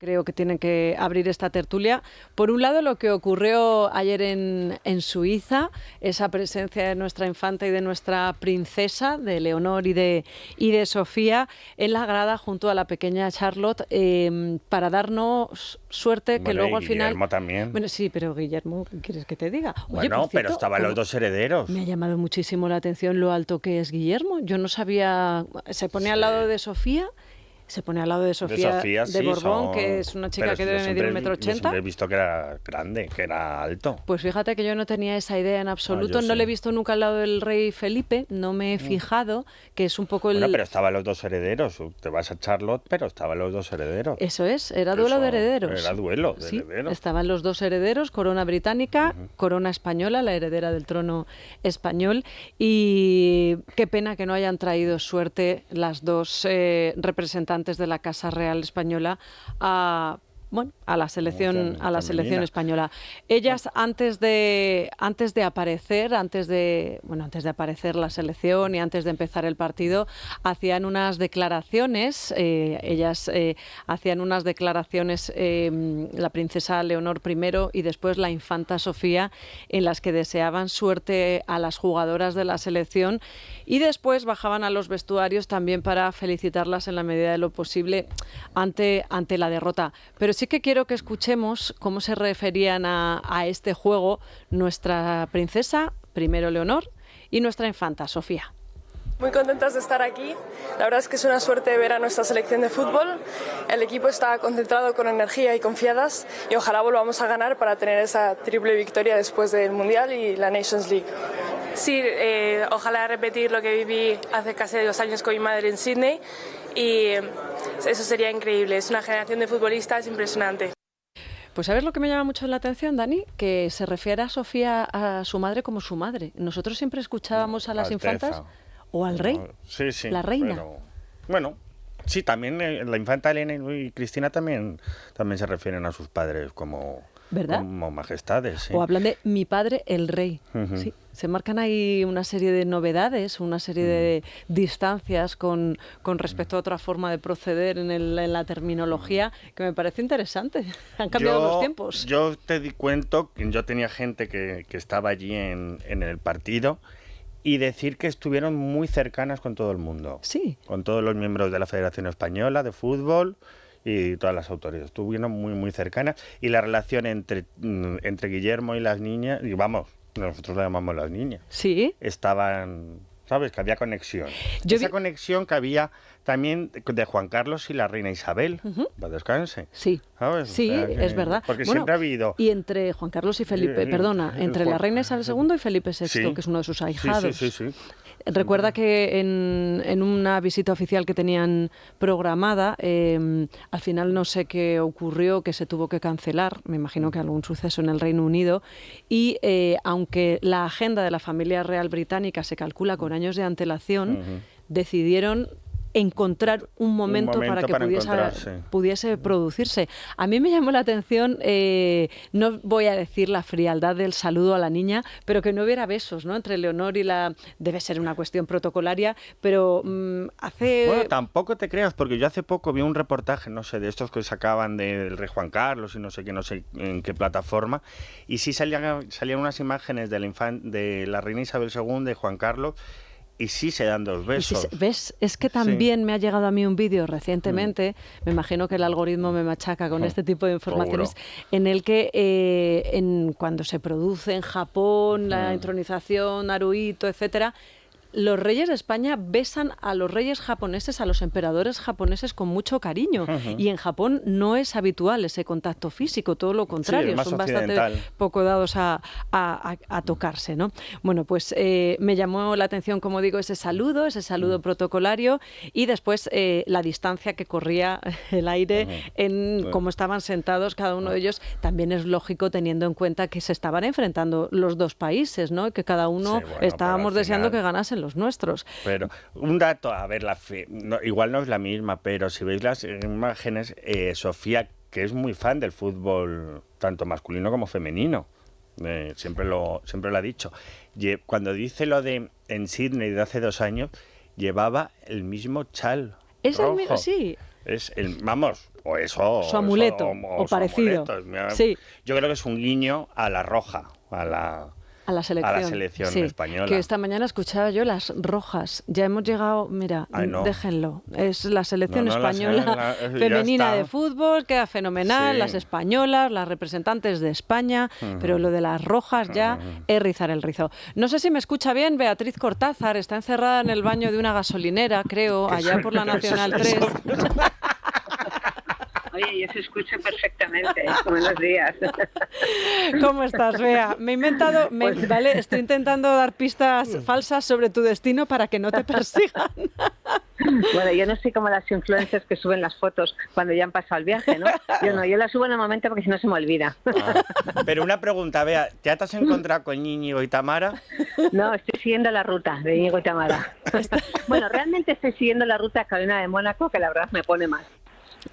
Creo que tienen que abrir esta tertulia. Por un lado, lo que ocurrió ayer en Suiza, esa presencia de nuestra infanta y de nuestra princesa, de Leonor y de Sofía, en la grada junto a la pequeña Charlotte, para darnos suerte que Bueno, luego y al final... Guillermo también. Bueno, sí, pero Guillermo, ¿qué quieres que te diga? Oye, Bueno, por cierto, pero estaban los dos herederos. me ha llamado muchísimo la atención lo alto que es Guillermo. Yo no sabía... Se pone al lado de Sofía... Se pone al lado de Sofía de sí, Borbón, que es una chica que debe medir 1,80 m. Siempre he visto que era grande, que era alto. Pues fíjate que yo no tenía esa idea en absoluto. No le he visto nunca al lado del rey Felipe, no me he fijado, que es un poco el... Bueno, pero estaban los dos herederos. Te vas a Charlotte, pero estaban los dos herederos. Eso es, era duelo de herederos. Era duelo de sí, herederos. Estaban los dos herederos, corona británica, corona española, la heredera del trono español. Y qué pena que no hayan traído suerte las dos representantes de la Casa Real Española a la selección española. Ellas antes de aparecer la selección y antes de empezar el partido hacían unas declaraciones. La princesa Leonor primero y después la infanta Sofía, en las que deseaban suerte a las jugadoras de la selección y después bajaban a los vestuarios también para felicitarlas en la medida de lo posible ante la derrota. Pero sí que quiero que escuchemos cómo se referían a este juego nuestra princesa, primero Leonor, y nuestra infanta, Sofía. Muy contentas de estar aquí. La verdad es que es una suerte ver a nuestra selección de fútbol. El equipo está concentrado, con energía y confiadas, y ojalá volvamos a ganar para tener esa triple victoria después del Mundial y la Nations League. Sí, ojalá repetir lo que viví hace casi 2 años con mi madre en Sydney, y eso sería increíble. Es una generación de futbolistas impresionante. Pues ¿sabes lo que me llama mucho la atención, Dani? Que se refiere a Sofía, a su madre, como su madre. Nosotros siempre escuchábamos a las infantas o al rey, la reina. Pero, bueno, sí, también la infanta Elena y Cristina también se refieren a sus padres como... ¿Verdad? Como majestades, sí. O hablan de mi padre, el rey. Sí, se marcan ahí una serie de novedades, una serie de distancias con respecto a otra forma de proceder en la terminología, que me parece interesante. Han cambiado los tiempos. Yo te di cuento que yo tenía gente que estaba allí en el partido, y decir que estuvieron muy cercanas con todo el mundo. Sí. Con todos los miembros de la Federación Española de Fútbol y todas las autoridades. Estuvieron muy, muy cercanas. Y la relación entre Guillermo y las niñas, y vamos, nosotros la llamamos las niñas. Sí. Estaban, ¿sabes? Que había conexión. Esa conexión que había también de Juan Carlos y la reina Isabel. Para descanse. Sí. ¿Sabes? Sí, o sea, es verdad. Porque siempre ha habido... Y entre Juan Carlos y Felipe, entre la reina Isabel II y Felipe VI, que es uno de sus ahijados. Sí. Recuerda que en una visita oficial que tenían programada, al final no sé qué ocurrió, que se tuvo que cancelar, me imagino que algún suceso en el Reino Unido, y aunque la agenda de la familia real británica se calcula con años de antelación, decidieron encontrar un momento para que pudiese producirse. A mí me llamó la atención, no voy a decir la frialdad del saludo a la niña, pero que no hubiera besos, ¿no?, entre Leonor y la... Debe ser una cuestión protocolaria, pero Bueno, tampoco te creas, porque yo hace poco vi un reportaje, no sé, de estos que sacaban del rey Juan Carlos y no sé en qué plataforma, y sí salían unas imágenes de la reina Isabel II, de Juan Carlos, y sí se dan 2 besos. ¿Ves? Es que también me ha llegado a mí un vídeo recientemente, me imagino que el algoritmo me machaca con este tipo de informaciones, en el que cuando se produce en Japón la entronización, Naruhito, etcétera, los reyes de España besan a los reyes japoneses, a los emperadores japoneses, con mucho cariño. Y en Japón no es habitual ese contacto físico, todo lo contrario, son bastante poco dados a tocarse, ¿no? Bueno, pues me llamó la atención, como digo, ese saludo protocolario, y después la distancia que corría el aire en cómo estaban sentados cada uno de ellos. También es lógico, teniendo en cuenta que se estaban enfrentando los dos países, ¿no?, que cada uno estábamos deseando que ganasen los nuestros. Pero un dato, a ver, igual no es la misma, pero si veis las imágenes, Sofía, que es muy fan del fútbol, tanto masculino como femenino, siempre lo ha dicho, cuando dice lo de en Sydney de hace 2 años, llevaba el mismo chal Es rojo. el mismo, sí. Es vamos, o eso... Su amuleto, o parecido. Sí. Yo creo que es un guiño a la roja, a la selección sí, española. Que esta mañana escuchaba yo las rojas. Ya hemos llegado, mira, déjenlo. Es la selección española femenina de fútbol, queda fenomenal, las españolas, las representantes de España, pero lo de las rojas ya es rizar el rizo. No sé si me escucha bien, Beatriz Cortázar está encerrada en el baño de una gasolinera, creo, allá por la Nacional 3. Oye, yo se escucho perfectamente. Buenos días. ¿Cómo estás, Bea? Me he inventado, ¿vale? Estoy intentando dar pistas falsas sobre tu destino para que no te persigan. Bueno, yo no soy como las influencers que suben las fotos cuando ya han pasado el viaje, ¿no? Yo las subo en el momento porque si no se me olvida. Pero una pregunta, Bea, ¿ya te has encontrado con Íñigo y Tamara? No, estoy siguiendo la ruta de Íñigo y Tamara. Bueno, realmente estoy siguiendo la ruta a Cadena de Mónaco, que la verdad me pone mal.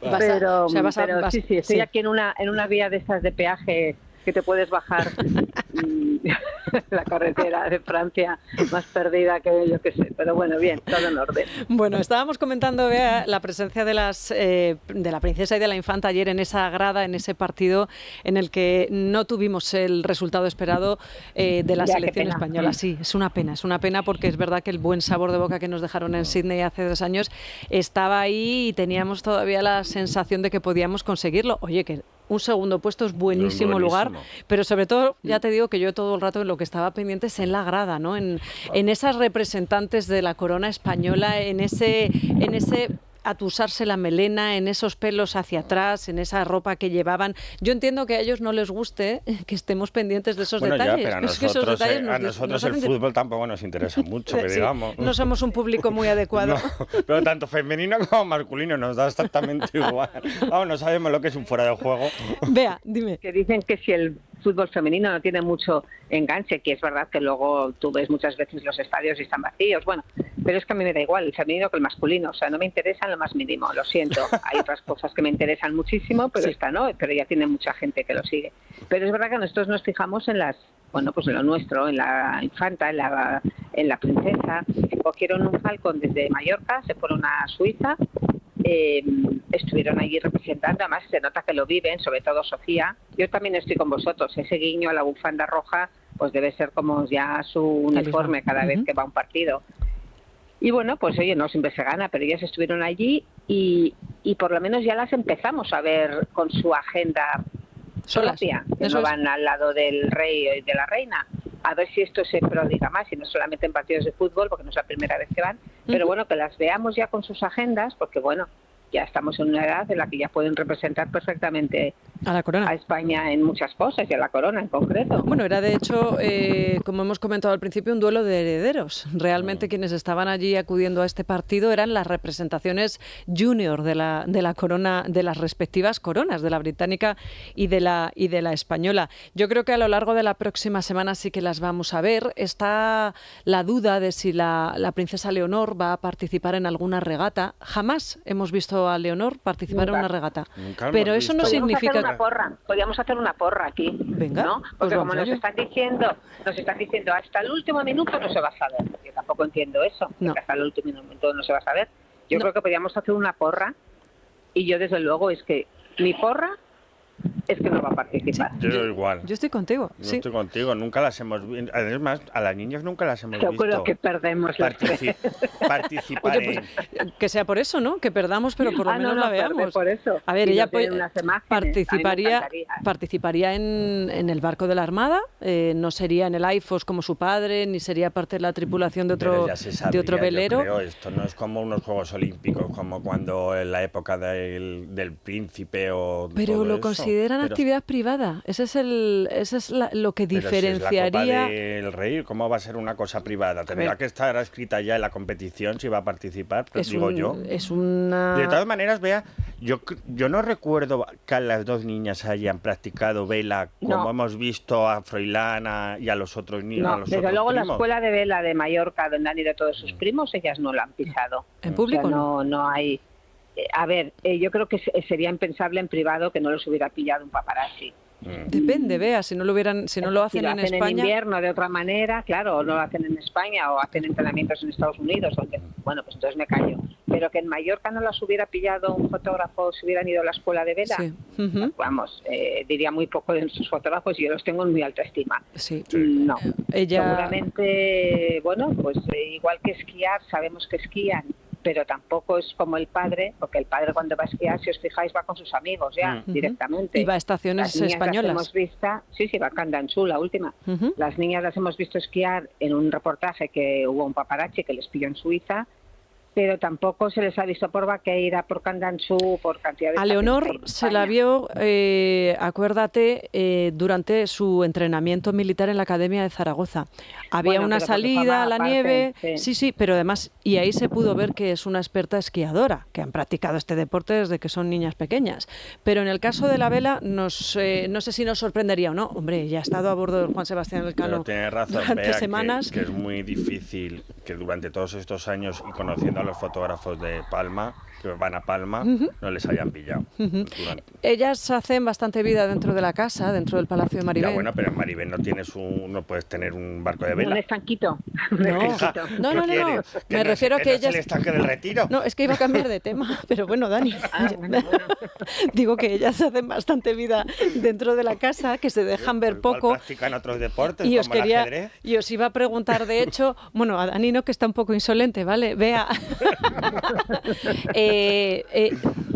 Pero sí, estoy aquí en una vía de esas de peaje que te puedes bajar la carretera de Francia más perdida que yo que sé, pero bueno, bien, todo en orden. Bueno, estábamos comentando, Bea, la presencia de la princesa y de la infanta ayer en esa grada, en ese partido en el que no tuvimos el resultado esperado de la selección española. Sí, es una pena porque es verdad que el buen sabor de boca que nos dejaron en Sydney hace 2 años estaba ahí y teníamos todavía la sensación de que podíamos conseguirlo. Oye, que un segundo puesto es buenísimo lugar, pero sobre todo, ya te digo que yo todo el rato en lo que estaba pendiente es en la grada, ¿no? En esas representantes de la corona española, en ese atusarse la melena, en esos pelos hacia atrás, en esa ropa que llevaban. Yo entiendo que a ellos no les guste que estemos pendientes de esos detalles. Ya, pero a nosotros el fútbol tampoco nos interesa mucho, que digamos. No somos un público muy adecuado. No, pero tanto femenino como masculino nos da exactamente igual. Vamos, no sabemos lo que es un fuera de juego. Vea, dime. Que dicen que si el fútbol femenino no tiene mucho enganche, que es verdad que luego tú ves muchas veces los estadios y están vacíos, bueno, pero es que a mí me da igual el femenino que el masculino, o sea, no me interesa en lo más mínimo, lo siento, hay otras cosas que me interesan muchísimo, pero esta no, pero ya tiene mucha gente que lo sigue. Pero es verdad que nosotros nos fijamos en pues en lo nuestro, en la infanta, en la princesa. Cogieron un Falcon desde Mallorca, se fueron a Suiza, estuvieron allí representando, además se nota que lo viven, sobre todo Sofía. Yo también estoy con vosotros, ese guiño a la bufanda roja pues debe ser como ya su uniforme cada vez que va a un partido. Y bueno, pues oye, no siempre se gana, pero ellas estuvieron allí y por lo menos ya las empezamos a ver con su agenda propia, que no van al lado del rey y de la reina. A ver si esto se prodiga más, y no solamente en partidos de fútbol, porque no es la primera vez que van, pero bueno, que las veamos ya con sus agendas, porque bueno, ya estamos en una edad en la que ya pueden representar perfectamente a la corona, a España en muchas cosas, y a la corona en concreto. Bueno, era de hecho, como hemos comentado al principio, un duelo de herederos. Realmente quienes estaban allí acudiendo a este partido eran las representaciones junior de la corona, de las respectivas coronas, de la británica y de la española. Yo creo que a lo largo de la próxima semana sí que las vamos a ver. Está la duda de si la princesa Leonor va a participar en alguna regata. Jamás hemos visto a Leonor participar en una regata. Pero eso no significa... Podríamos hacer una porra aquí. Venga, ¿no? Porque pues como nos están diciendo hasta el último minuto no se va a saber. Yo tampoco entiendo eso, que hasta el último minuto no se va a saber. Yo creo que podríamos hacer una porra, y yo desde luego es que mi porra es que no va a participar. Sí, yo igual. Yo estoy contigo. Yo estoy contigo. Nunca las hemos visto. Además, a las niñas nunca las hemos visto. Seguro que perdemos participar. Oye, pues, que sea por eso, ¿no? Que perdamos, pero por lo menos la veamos. Por eso. A ver, ella participaría en el barco de la Armada. No sería en el IFOS como su padre, ni sería parte de la tripulación de otro velero. Yo creo, esto no es como unos Juegos Olímpicos, como cuando en la época del príncipe o pero todo lo eso. Consideran actividad privada. Ese es lo que diferenciaría. Pero si es la Copa del Rey, ¿cómo va a ser una cosa privada? Tendrá que estar escrita ya en la competición si va a participar, yo. Es una... De todas maneras, Bea, yo no recuerdo que las dos niñas hayan practicado vela como hemos visto a Froilán y a los otros niños. No, a los desde otros luego primos. La escuela de vela de Mallorca, donde han ido todos sus primos, ellas no la han pisado. ¿En público? O sea, no hay... A ver, yo creo que sería impensable en privado que no los hubiera pillado un paparazzi. Depende, Bea, si no lo hacen en España. En invierno de otra manera, claro, o no lo hacen en España, o hacen entrenamientos en Estados Unidos, bueno, pues entonces me callo. pero que en Mallorca no las hubiera pillado un fotógrafo si hubieran ido a la escuela de vela. Sí. Vamos, diría muy poco de sus fotógrafos y yo los tengo en muy alta estima. Sí. No, Ella... seguramente, bueno, pues igual que esquiar, sabemos que esquían, pero tampoco es como el padre, porque el padre cuando va a esquiar, si os fijáis, va con sus amigos ya, directamente. Y va a estaciones españolas. Las hemos visto, sí, va a Candanchú, la última. Las niñas las hemos visto esquiar en un reportaje que hubo un paparazzi que les pilló en Suiza, pero tampoco se les ha visto por Vaqueira, por Candanchú, por cantidad de... A Leonor se la vio, acuérdate, durante su entrenamiento militar en la Academia de Zaragoza. Había una salida a la nieve, sí, pero además, y ahí se pudo ver que es una experta esquiadora, que han practicado este deporte desde que son niñas pequeñas. Pero en el caso de la vela, no sé si nos sorprendería o no. Hombre, ya ha estado a bordo del Juan Sebastián Elcano durante semanas. Que es muy difícil que durante todos estos años, y conociendo a los fotógrafos de Palma, que van a Palma, no les hayan pillado. Ellas hacen bastante vida dentro de la casa, dentro del Palacio de Maribén. Ya, bueno, pero en Maribén no puedes tener un barco de vela. Un estanquito. No. Me refiero a que ellas... ¿El estanque del Retiro? No, es que iba a cambiar de tema, pero bueno, Dani. Bueno. Digo que ellas hacen bastante vida dentro de la casa, que se dejan ver poco. Practican otros deportes, como el ajedrez. Y os iba a preguntar, de hecho, bueno, a Dani no, que está un poco insolente, ¿vale? Vea.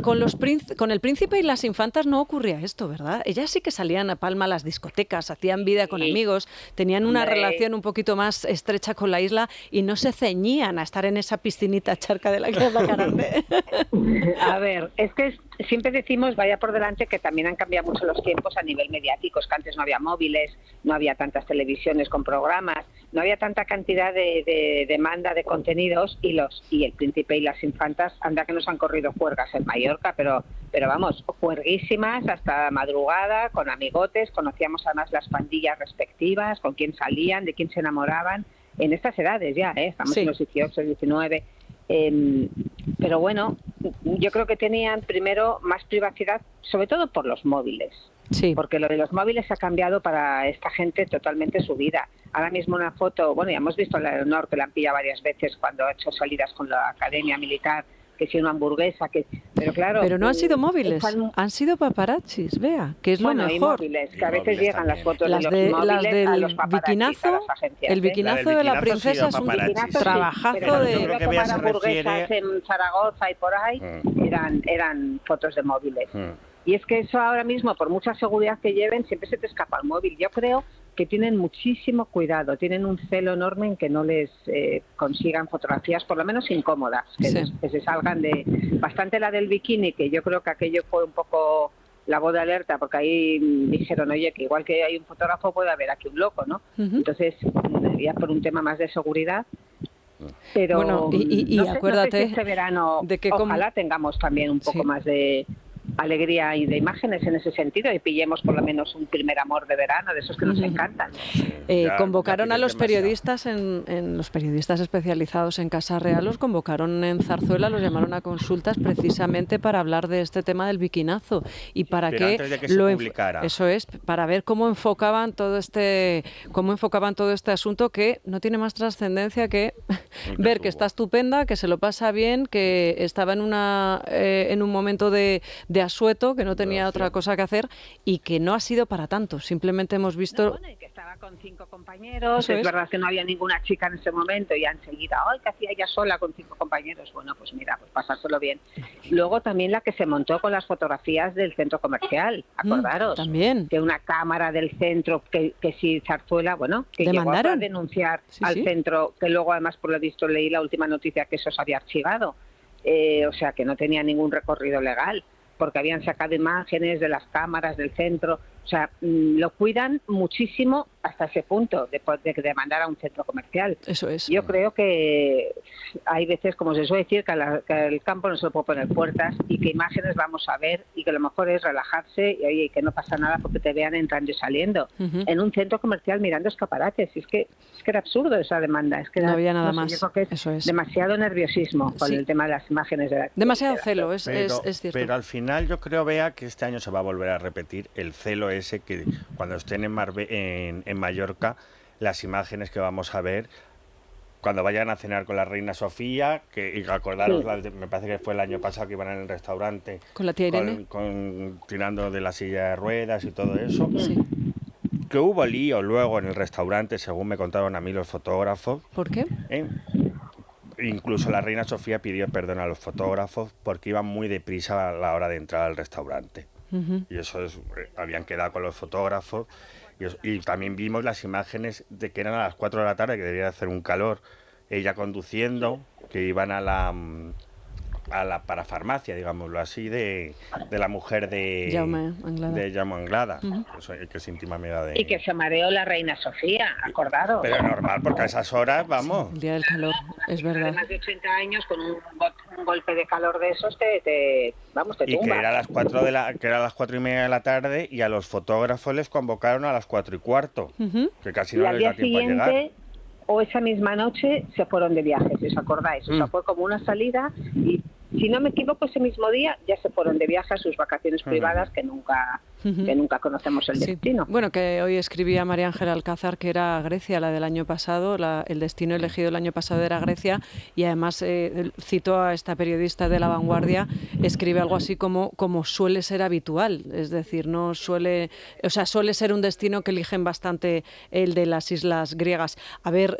Con el príncipe y las infantas no ocurría esto, ¿verdad? Ellas sí que salían a Palma a las discotecas, hacían vida con amigos, tenían una relación un poquito más estrecha con la isla y no se ceñían a estar en esa piscinita charca de la que habla Carande. A ver, es que siempre decimos, vaya por delante, que también han cambiado mucho los tiempos a nivel mediático, que antes no había móviles, no había tantas televisiones con programas, no había tanta cantidad de demanda de contenidos y el príncipe y las infantas, anda que nos han corrido juergas en Mallorca, pero vamos, juerguísimas hasta madrugada, con amigotes, conocíamos además las pandillas respectivas, con quién salían, de quién se enamoraban, en estas edades ya, estamos en los 18, 19... pero bueno, yo creo que tenían primero más privacidad, sobre todo por los móviles. Sí. Porque lo de los móviles ha cambiado para esta gente totalmente su vida. Ahora mismo una foto, bueno, ya hemos visto a la Leonor que la han pillado varias veces cuando ha hecho salidas con la Academia Militar, que si una hamburguesa, pero claro... Pero no han sido móviles, han sido paparazzis, vea, que es lo mejor. Hay móviles, que a veces llegan las fotos las de los móviles a los bikinazo, a las agencias. El bikinazo de la princesa es un trabajazo de... Pero que tomar hamburguesas en Zaragoza y por ahí, eran fotos de móviles. Y es que eso ahora mismo, por mucha seguridad que lleven, siempre se te escapa el móvil. Yo creo que tienen muchísimo cuidado, tienen un celo enorme en que no les consigan fotografías, por lo menos incómodas, que se salgan de... Bastante la del bikini, que yo creo que aquello fue un poco la voz de alerta, porque ahí dijeron, oye, que igual que hay un fotógrafo puede haber aquí un loco, ¿no? Entonces, ya por un tema más de seguridad... Pero bueno, y no sé, acuérdate no sé si este verano de que ojalá tengamos también un poco más de alegría y de imágenes en ese sentido y pillemos por lo menos un primer amor de verano, de esos que nos encantan. Convocaron a los periodistas, en los periodistas especializados en Casa Real, los convocaron en Zarzuela, los llamaron a consultas precisamente para hablar de este tema del bikinazo y para antes de que se publicara. Eso es, para ver cómo enfocaban todo este asunto, que no tiene más trascendencia que ver que está estupenda, que se lo pasa bien, que estaba en un momento de asueto, que no tenía otra cosa que hacer y que no ha sido para tanto. Simplemente hemos visto... y que estaba con 5 compañeros, es verdad que no había ninguna chica en ese momento y enseguida, ¡ay, qué hacía ella sola con 5 compañeros! Bueno, pues mira, pues pasárselo bien. Luego también la que se montó con las fotografías del centro comercial, acordaros. También. Que una cámara del centro, que si Zarzuela, bueno, que llegó a denunciar al centro, que luego además por lo visto leí la última noticia que eso se había archivado. O sea, que no tenía ningún recorrido legal, porque habían sacado imágenes de las cámaras del centro. O sea, lo cuidan muchísimo hasta ese punto de demandar a un centro comercial. Eso es. Yo creo que hay veces, como se suele decir, que el campo no se le puede poner puertas y que imágenes vamos a ver y que lo mejor es relajarse y oye, que no pasa nada porque te vean entrando y saliendo. En un centro comercial mirando escaparates. Es que era absurdo esa demanda. Es que no había nada más. Yo creo que eso es. Demasiado nerviosismo con el tema de las imágenes. Demasiado celo, es cierto. Pero al final yo creo, Bea, que este año se va a volver a repetir el celo ese que cuando estén en Mallorca, las imágenes que vamos a ver cuando vayan a cenar con la reina Sofía, y acordaros, me parece que fue el año pasado que iban en el restaurante con la tía Irene, tirando de la silla de ruedas y todo eso. Sí. Que hubo lío luego en el restaurante, según me contaron a mí los fotógrafos. ¿Por qué? Incluso la reina Sofía pidió perdón a los fotógrafos porque iban muy deprisa a la hora de entrar al restaurante. Y eso habían quedado con los fotógrafos. Y también vimos las imágenes de que eran a las 4 de la tarde, que debía hacer un calor, ella conduciendo, que iban a la parafarmacia, digámoslo así, de la mujer de Jaume Anglada, que es íntima amiga de... Y que se mareó la reina Sofía, acordado. Pero normal, porque a esas horas, vamos... El día del calor, es verdad. Más de 80 años, con un golpe de calor de esos, te tumba. Y que era a las 4:30 de la tarde, y a los fotógrafos les convocaron a las 4:15, que casi no les da tiempo a llegar. O esa misma noche se fueron de viaje, si os acordáis. O sea, fue como una salida y, si no me equivoco, ese mismo día ya se fueron de viaje a sus vacaciones privadas, que nunca conocemos el destino. Bueno, que hoy escribía María Ángela Alcázar que era Grecia la del año pasado, el destino elegido el año pasado era Grecia, y además citó a esta periodista de La Vanguardia, escribe algo así como suele ser habitual, es decir, suele ser un destino que eligen bastante, el de las islas griegas. A ver,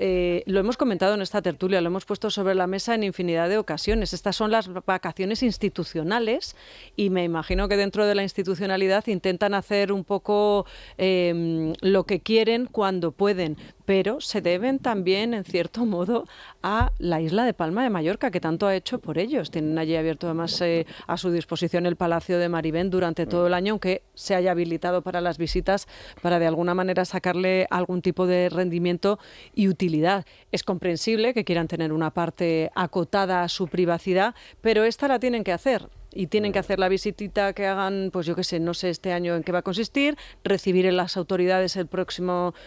lo hemos comentado en esta tertulia, lo hemos puesto sobre la mesa en infinidad de ocasiones. Estas son las vacaciones institucionales, y me imagino que dentro de la institucionalidad intentan hacer un poco lo que quieren cuando pueden, pero se deben también, en cierto modo, a la isla de Palma de Mallorca, que tanto ha hecho por ellos. Tienen allí abierto además a su disposición el Palacio de Marivén durante todo el año, aunque se haya habilitado para las visitas, para de alguna manera sacarle algún tipo de rendimiento y utilidad. Es comprensible que quieran tener una parte acotada a su privacidad, pero esta la tienen que hacer. Y tienen que hacer la visitita que hagan, pues yo qué sé, no sé este año en qué va a consistir, recibir en las autoridades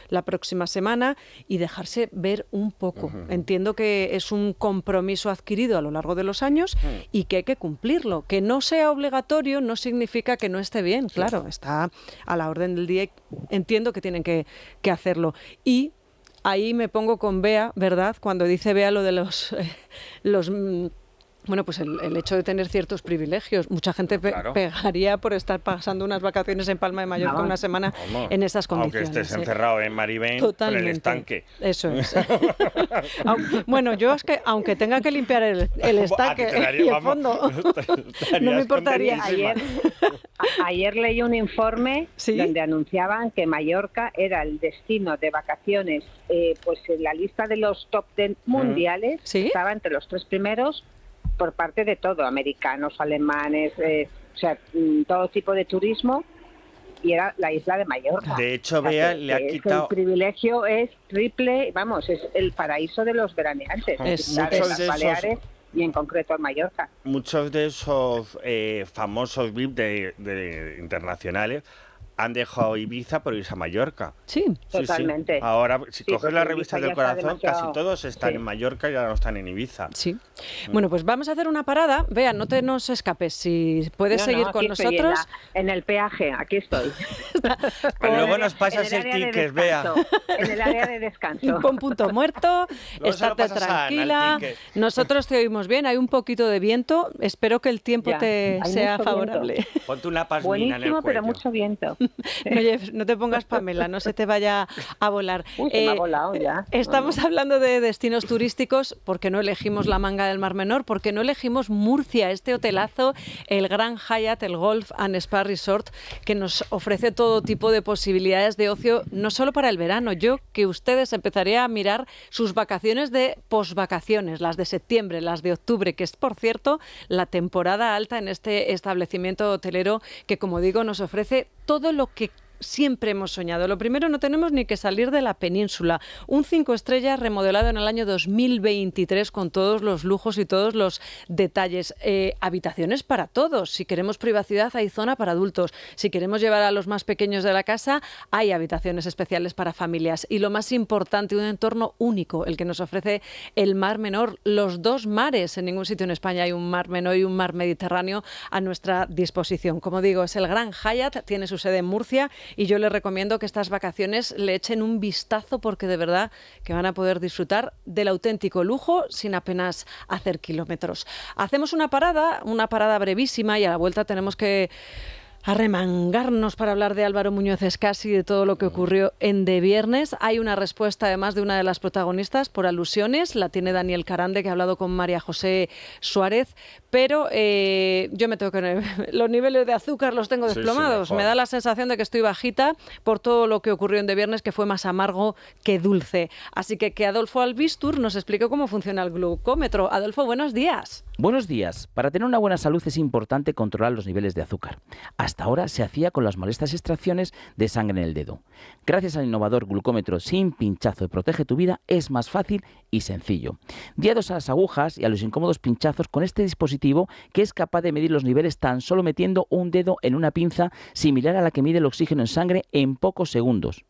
la próxima semana y dejarse ver un poco. Entiendo que es un compromiso adquirido a lo largo de los años y que hay que cumplirlo. Que no sea obligatorio no significa que no esté bien, claro, está a la orden del día y entiendo que tienen que hacerlo. Y ahí me pongo con Bea, ¿verdad? Cuando dice Bea lo de los bueno, pues el hecho de tener ciertos privilegios. Mucha gente pegaría por estar pasando unas vacaciones en Palma de Mallorca una semana en esas condiciones. Aunque estés encerrado en Marivén con el estanque. Eso es. Bueno, yo es que aunque tenga que limpiar el estanque y el fondo, no me importaría. Ayer leí un informe donde anunciaban que Mallorca era el destino de vacaciones, pues en la lista de los top 10 mundiales, estaba entre los 3 primeros, por parte de todo, americanos, alemanes, o sea, todo tipo de turismo, y era la isla de Mallorca. De hecho, Bea le ha quitado... El privilegio es triple, vamos, es el paraíso de los veraneantes, las Baleares y en concreto en Mallorca. Muchos de esos famosos VIP de internacionales han dejado Ibiza por irse a Mallorca. Sí, totalmente. Sí. Ahora, si coges las revistas del corazón, casi todos están en Mallorca y ya no están en Ibiza. Sí. Bueno, pues vamos a hacer una parada. Vea, no te nos escapes. Si puedes seguir con nosotros. En el peaje, aquí estoy. Luego nos pasas el ticket, Bea. En el área de descanso. Pon punto muerto, estate tranquila. Nosotros te oímos bien, hay un poquito de viento. Espero que el tiempo te sea favorable. Ponte una pasmina en el cuello. Buenísimo, pero mucho viento. No te pongas Pamela, no se te vaya a volar. Se me ha volado ya. Estamos hablando de destinos turísticos, porque no elegimos la Manga del Mar Menor, porque no elegimos Murcia, este hotelazo, el Gran Hyatt, el Golf and Spa Resort, que nos ofrece todo tipo de posibilidades de ocio, no solo para el verano. Yo que ustedes empezaría a mirar sus vacaciones de posvacaciones, las de septiembre, las de octubre, que es, por cierto, la temporada alta en este establecimiento hotelero que, como digo, nos ofrece todo lo que siempre hemos soñado. Lo primero, no tenemos ni que salir de la península. Un 5 estrellas remodelado en el año 2023 con todos los lujos y todos los detalles. Habitaciones para todos. Si queremos privacidad, hay zona para adultos. Si queremos llevar a los más pequeños de la casa, hay habitaciones especiales para familias. Y lo más importante, un entorno único, el que nos ofrece el Mar Menor. Los 2 mares. En ningún sitio en España hay un Mar Menor y un Mar Mediterráneo a nuestra disposición. Como digo, es el Gran Hyatt, tiene su sede en Murcia y yo les recomiendo que estas vacaciones le echen un vistazo porque de verdad que van a poder disfrutar del auténtico lujo sin apenas hacer kilómetros. Hacemos una parada brevísima y a la vuelta tenemos que arremangarnos para hablar de Álvaro Muñoz Scassi y de todo lo que ocurrió en De Viernes. Hay una respuesta además de una de las protagonistas por alusiones, la tiene Daniel Carande, que ha hablado con María José Suárez, pero yo me tengo que... Los niveles de azúcar los tengo desplomados. Me da la sensación de que estoy bajita por todo lo que ocurrió en De Viernes, que fue más amargo que dulce. Así que Adolfo Albistur nos explique cómo funciona el glucómetro. Adolfo, buenos días. Buenos días. Para tener una buena salud es importante controlar los niveles de azúcar. Hasta ahora se hacía con las molestas extracciones de sangre en el dedo. Gracias al innovador glucómetro sin pinchazo de Protege tu Vida es más fácil y sencillo. Guiados a las agujas y a los incómodos pinchazos con este dispositivo que es capaz de medir los niveles tan solo metiendo un dedo en una pinza similar a la que mide el oxígeno en sangre en pocos segundos.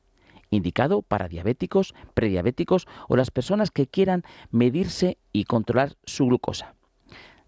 Indicado para diabéticos, prediabéticos o las personas que quieran medirse y controlar su glucosa.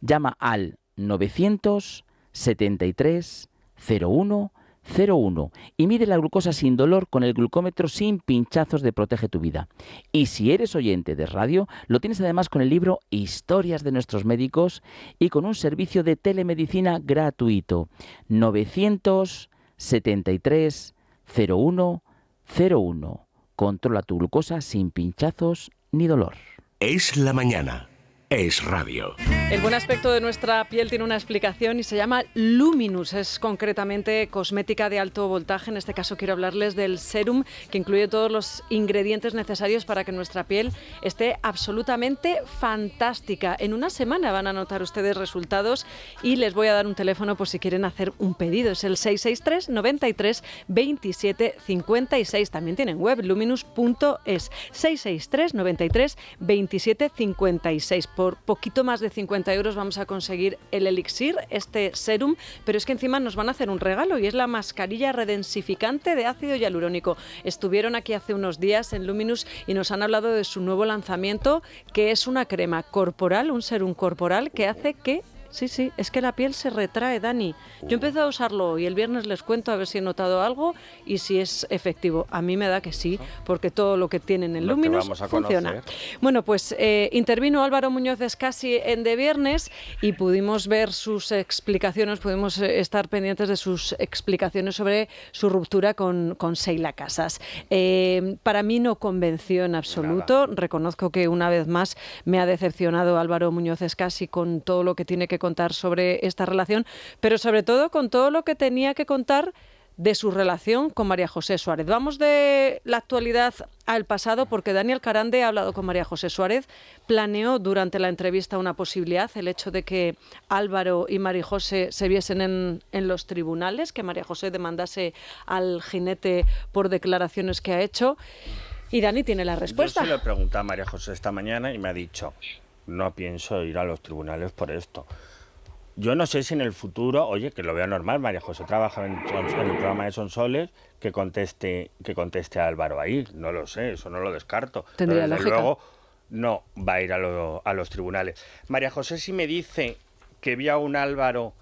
Llama al 973 0101 y mide la glucosa sin dolor con el glucómetro sin pinchazos de Protege tu Vida. Y si eres oyente de radio, lo tienes además con el libro Historias de nuestros médicos y con un servicio de telemedicina gratuito. 973 0101. Controla tu glucosa sin pinchazos ni dolor. Es la mañana. Es radio. El buen aspecto de nuestra piel tiene una explicación y se llama Luminous. Es concretamente cosmética de alto voltaje. En este caso quiero hablarles del serum que incluye todos los ingredientes necesarios para que nuestra piel esté absolutamente fantástica. En una semana van a notar ustedes resultados y les voy a dar un teléfono por si quieren hacer un pedido. Es el 663 93 27 56. También tienen web luminous.es. 663 93 27 56. Por poquito más de 50 euros vamos a conseguir el elixir, este serum, pero es que encima nos van a hacer un regalo y es la mascarilla redensificante de ácido hialurónico. Estuvieron aquí hace unos días en Luminous y nos han hablado de su nuevo lanzamiento, que es una crema corporal, un serum corporal que hace que... Sí, es que la piel se retrae, Dani. Yo empecé a usarlo hoy, el viernes les cuento a ver si he notado algo y si es efectivo. A mí me da que sí, porque todo lo que tienen en Luminous funciona. Bueno, pues intervino Álvaro Muñoz Scassi en De Viernes y pudimos ver sus explicaciones, pudimos estar pendientes de sus explicaciones sobre su ruptura con Sheila Casas. Para mí no convenció en absoluto. Reconozco que una vez más me ha decepcionado Álvaro Muñoz Scassi con todo lo que tiene que contar sobre esta relación, pero sobre todo con todo lo que tenía que contar de su relación con María José Suárez. Vamos de la actualidad al pasado porque Daniel Carande ha hablado con María José Suárez, planeó durante la entrevista una posibilidad, el hecho de que Álvaro y María José se viesen en los tribunales, que María José demandase al jinete por declaraciones que ha hecho. Y Dani tiene la respuesta. Yo se lo pregunté a María José esta mañana y me ha dicho: no pienso ir a los tribunales por esto. Yo no sé si en el futuro, oye, que lo veo normal, María José trabaja en el programa de Sonsoles, que conteste a Álvaro ahí, no lo sé, eso no lo descarto. Tendría pero desde lógica. luego no va a ir a los tribunales. María José sí me dice que vio a un Álvaro,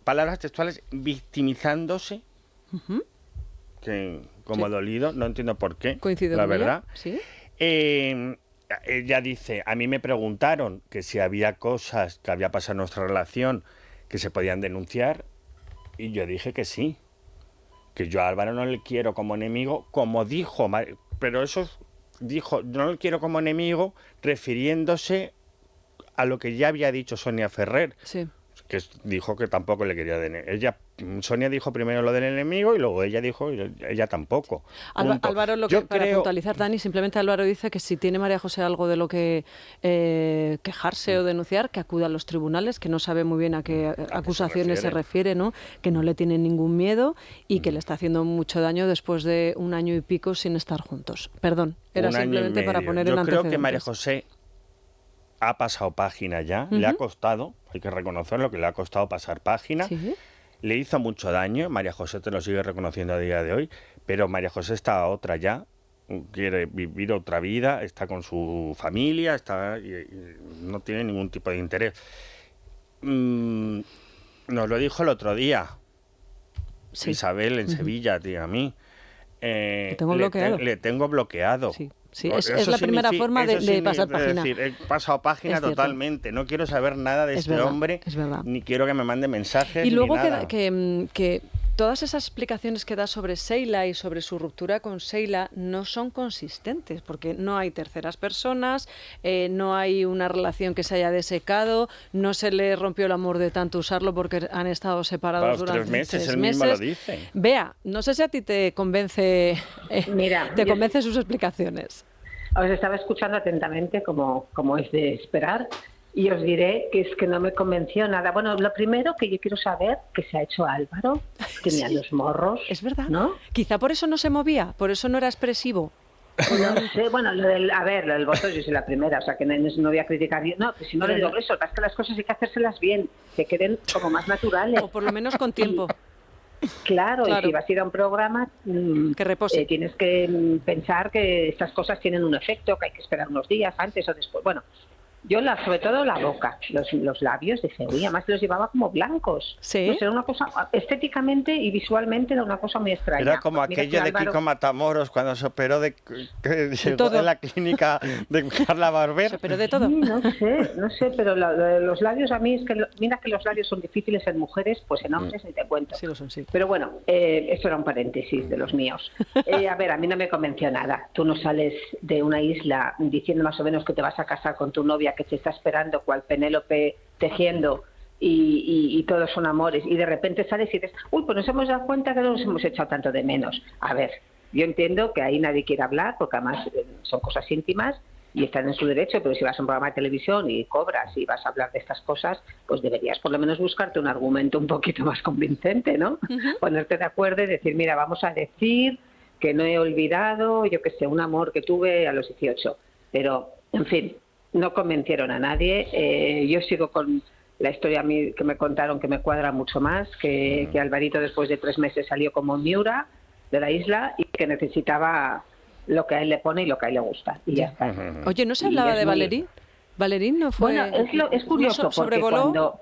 palabras textuales, victimizándose, que como dolido, no entiendo por qué, ¿Coincido la con ella? verdad. ¿Sí? Ella dice, a mí me preguntaron que si había cosas que había pasado en nuestra relación que se podían denunciar y yo dije que sí, que yo a Álvaro no le quiero como enemigo, como dijo, pero eso dijo, no le quiero como enemigo refiriéndose a lo que ya había dicho Sonia Ferrer, Sí. que dijo que tampoco le quería Sonia dijo primero lo del enemigo y luego ella dijo ella tampoco. Álvaro, para puntualizar, Dani, simplemente Álvaro dice que si tiene María José algo de lo que quejarse o denunciar, que acuda a los tribunales, que no sabe muy bien a qué acusaciones se refiere, ¿no? Que no le tiene ningún miedo y que le está haciendo mucho daño después de 1 año y pico sin estar juntos. Perdón, era simplemente para poner en antecedentes. Yo creo que María José ha pasado página ya, le ha costado, hay que reconocerlo, que le ha costado pasar página. ¿Sí? Le hizo mucho daño, María José te lo sigue reconociendo a día de hoy, pero María José está a otra ya, quiere vivir otra vida, está con su familia, y no tiene ningún tipo de interés. Nos lo dijo el otro día, Isabel en Sevilla, a mí. Le tengo bloqueado. Le tengo bloqueado. Sí. Sí, es la primera forma de pasar página. Es decir, he pasado página totalmente. No quiero saber nada de este hombre, ni quiero que me mande mensajes. Y luego ni nada. Que todas esas explicaciones que da sobre Sheila y sobre su ruptura con Sheila no son consistentes, porque no hay terceras personas, no hay una relación que se haya desecado, no se le rompió el amor de tanto usarlo porque han estado separados durante 3 meses. 3 él meses. mismo lo dice. Bea, no sé si a ti te convence, convence sus explicaciones. Os estaba escuchando atentamente, como es de esperar, y os diré que es que no me convenció nada. Bueno, lo primero que yo quiero saber, que se ha hecho Álvaro, tenía los morros. Es verdad, ¿no? Quizá por eso no se movía, por eso no era expresivo. No sé, bueno, lo del voto yo soy la primera, o sea que no voy a criticar. No, que si no le digo eso, es que las cosas hay que hacérselas bien, que queden como más naturales. O por lo menos con tiempo. Claro, y si vas a ir a un programa, que repose. Tienes que pensar que estas cosas tienen un efecto, que hay que esperar unos días antes o después. Bueno, yo sobre todo la boca, los labios, dije, uy, además los llevaba como blancos. Sí. Pues era una cosa, estéticamente y visualmente era una cosa muy extraña. Era como aquello de Kiko Matamoros cuando se operó de la clínica de Carla Barber. Se operó de todo. Sí, no sé, pero lo de los labios a mí es que, mira que los labios son difíciles en mujeres, pues en hombres ni te cuento. Sí, lo son, sí. Pero bueno, eso era un paréntesis de los míos. A ver, a mí no me convenció nada. Tú no sales de una isla diciendo más o menos que te vas a casar con tu novia que te está esperando, cual Penélope tejiendo, y todos son amores, y de repente sales y dices, uy, pues nos hemos dado cuenta que no nos hemos echado tanto de menos. A ver, yo entiendo que ahí nadie quiere hablar, porque además son cosas íntimas y están en su derecho, pero si vas a un programa de televisión y cobras y vas a hablar de estas cosas, pues deberías por lo menos buscarte un argumento un poquito más convincente, ¿no? Ponerte de acuerdo y decir, mira, vamos a decir que no he olvidado, yo qué sé, un amor que tuve a los 18, pero, en fin, no convencieron a nadie. Yo sigo con la historia a mí que me contaron, que me cuadra mucho más, que Alvarito después de 3 meses salió como Miura de la isla y que necesitaba lo que a él le pone y lo que a él le gusta. Y ya está. Oye, ¿no se hablaba de Valerín? ¿Valerín no fue...? Bueno, es curioso porque cuando...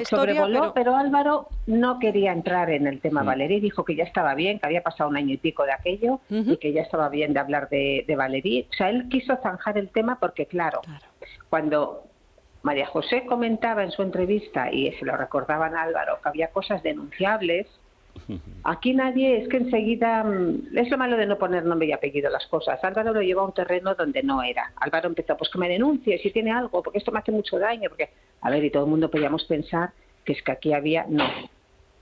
sobrevoló, pero Álvaro no quería entrar en el tema Valerí, dijo que ya estaba bien, que había pasado 1 año y pico de aquello y que ya estaba bien de hablar de Valerí. O sea, él quiso zanjar el tema porque, claro, cuando María José comentaba en su entrevista, y se lo recordaban a Álvaro, que había cosas denunciables, aquí nadie, es que enseguida, es lo malo de no poner nombre y apellido a las cosas. Álvaro lo llevó a un terreno donde no era. Álvaro empezó, pues que me denuncie si tiene algo, porque esto me hace mucho daño, porque, a ver, y todo el mundo podíamos pensar que es que aquí había, no.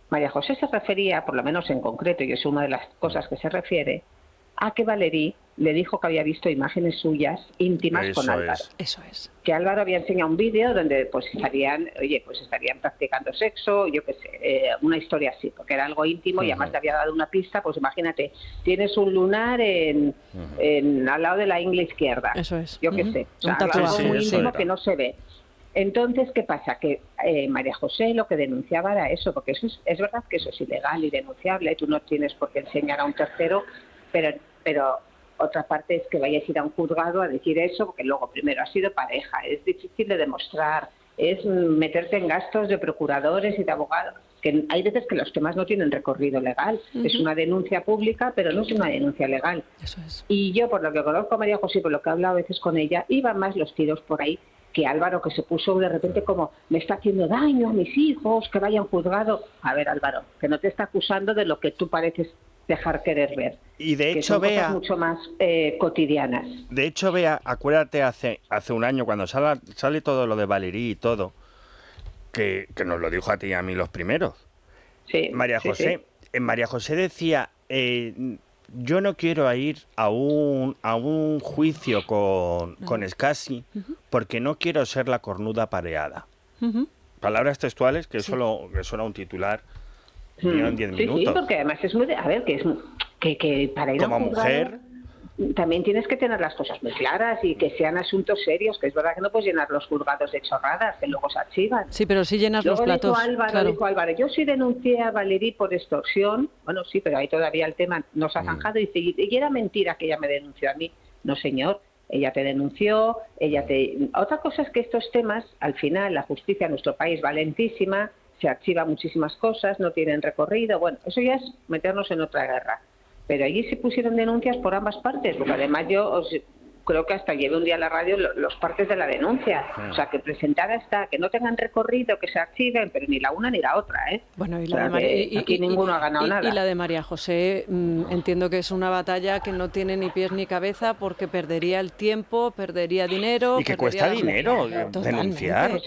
María José se refería, por lo menos en concreto, y es una de las cosas que se refiere, a que Valerí le dijo que había visto imágenes suyas íntimas con Álvaro. Eso es. Que Álvaro había enseñado un vídeo donde pues estarían practicando sexo, yo qué sé, una historia así, porque era algo íntimo y además le había dado una pista, pues imagínate, tienes un lunar al lado de la ingle izquierda. Eso es. Yo qué sé, o sea, algo muy íntimo que no se ve. Entonces, ¿qué pasa? Que María José lo que denunciaba era eso, porque eso es verdad que eso es ilegal y denunciable, tú no tienes por qué enseñar a un tercero, pero otra parte es que vayas a ir a un juzgado a decir eso, porque luego primero ha sido pareja, es difícil de demostrar, es meterte en gastos de procuradores y de abogados, que hay veces que los temas no tienen recorrido legal, es una denuncia pública, pero no es una denuncia legal. Eso es. Y yo, por lo que conozco a María José, por lo que he hablado a veces con ella, iban más los tiros por ahí que Álvaro, que se puso de repente como, me está haciendo daño a mis hijos, que vayan juzgado. A ver, Álvaro, que no te está acusando de lo que tú pareces dejar querer ver. Y de hecho, que son Bea, cosas mucho más cotidianas. De hecho, Bea, acuérdate hace 1 año, cuando sale todo lo de Valerí y todo, que nos lo dijo a ti y a mí los primeros. Sí, María José, María José decía, yo no quiero ir a un juicio con Scassi porque no quiero ser la cornuda pareada. Palabras textuales, que eso era un titular. En 10 minutos. Sí, porque además es muy... A ver, que para ir como a un juzgado, mujer también tienes que tener las cosas muy claras y que sean asuntos serios, que es verdad que no puedes llenar los juzgados de chorradas, que luego se archivan. Sí, pero sí llenas luego los platos. Dijo Álvaro, yo sí denuncié a Valerí por extorsión. Bueno, sí, pero ahí todavía el tema no se ha zanjado. Y dice, y era mentira que ella me denunció a mí. No, señor. Ella te denunció, Otra cosa es que estos temas, al final, la justicia en nuestro país va lentísima, se archivan muchísimas cosas, no tienen recorrido. Bueno, eso ya es meternos en otra guerra. Pero allí se pusieron denuncias por ambas partes, porque además creo que hasta llevé un día a la radio los partes de la denuncia. O sea, que presentada está, que no tengan recorrido, que se archiven, pero ni la una ni la otra, ¿eh? Bueno, y la de aquí ninguno ha ganado nada. Y la de María José, entiendo que es una batalla que no tiene ni pies ni cabeza, porque perdería el tiempo, perdería dinero... Y que cuesta dinero denunciar.